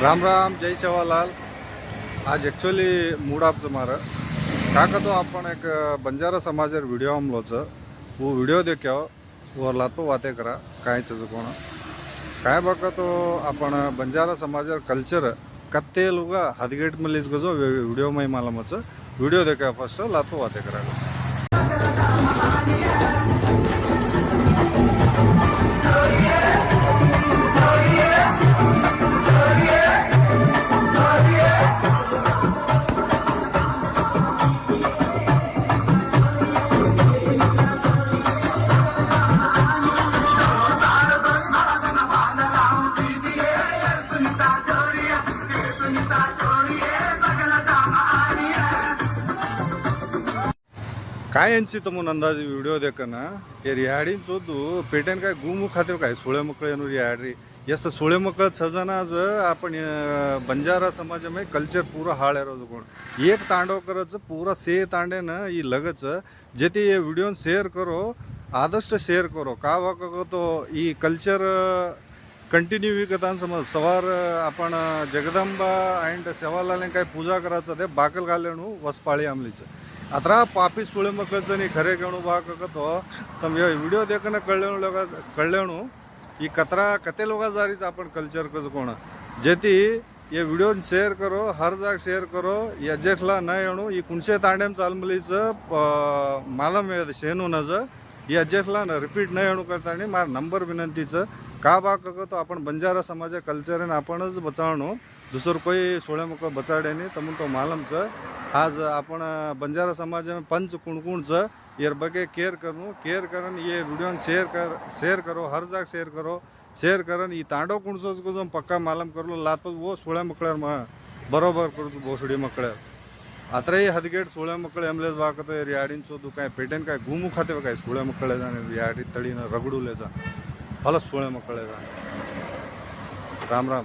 राम राम, जय सेवालाल। आज actually mood आपचं मारं का तो आपण एक बंजारा समाजर व्हिडिओ आमलोचं वो व्हिडिओ देख्यो वर लातो वाते करा कायच कोण काय बघा तो आपण बंजारा समाजर कल्चर कत्ते लोग हदगेट मलीस गो व्हिडिओ मै मला मच व्हिडिओ देखा फर्स्ट लातो वाते करा। काय यांची तमून अंदाज व्हिडिओ देखना ये रिहाडी चोदू पेटेन काय गुमू खाते काय सोळे मकळे येणू रिहाडी यस सोळे मकळ सजनाज आपण बंजारा समाज में कल्चर पूरा हाळ है कोण एक तांडव करच पूरा से तांडे न ई लगच जेती ये व्हिडिओ शेअर करो आदस्ट शेअर करो का वाक तो ई कल्चर कंटिन्यू विकतान समज सवार आपण जगदंबा अँड सेवालाल काय पूजा करायचं ते बाकल घालेणू वसपाळी आमलीचं अतरा पापी सुळे मಕ್ಕಳचं नी खरे केणू बाकतो तम ये व्हिडिओ देखना कळलेणू ई कतरा कते लोगा जारीच आपण कल्चर कज कोण जेती ये व्हिडिओ शेअर करो हर जाग शेअर करो या जेखला न येणू ई कुणशे तांडेम चालमलीचं मालम शेनू नज या जेखला न रिपीट न येणू करतानी मार नंबर विनंतीचं का बाकतो आपण बंजारा समाज कल्चर आपणच बचावणू दुसरं कोई सोळे मकळ बचाडे नाही तमून तो मालमचं आज आपण बंजारा समाज में पंच कुणकुणचं यार बगे केयर करन ये वीडियो शेयर करो हर जाग शेयर करन ई तांडव कुणसोच को जो पक्का मालम करलो लात वो सोळ्या मकळ्यार बरोबर करतो भोसडी मकळ्यार अत्रही हदगेट सोळ्या मकळे एमलेस बाकतो याडीन चोदू काय पेटेन काय घुमू खाते काय सोळ्या मकळे जाणे याडी तळीनं रगडूले जा भला सोळ्या मकळे जा। राम राम।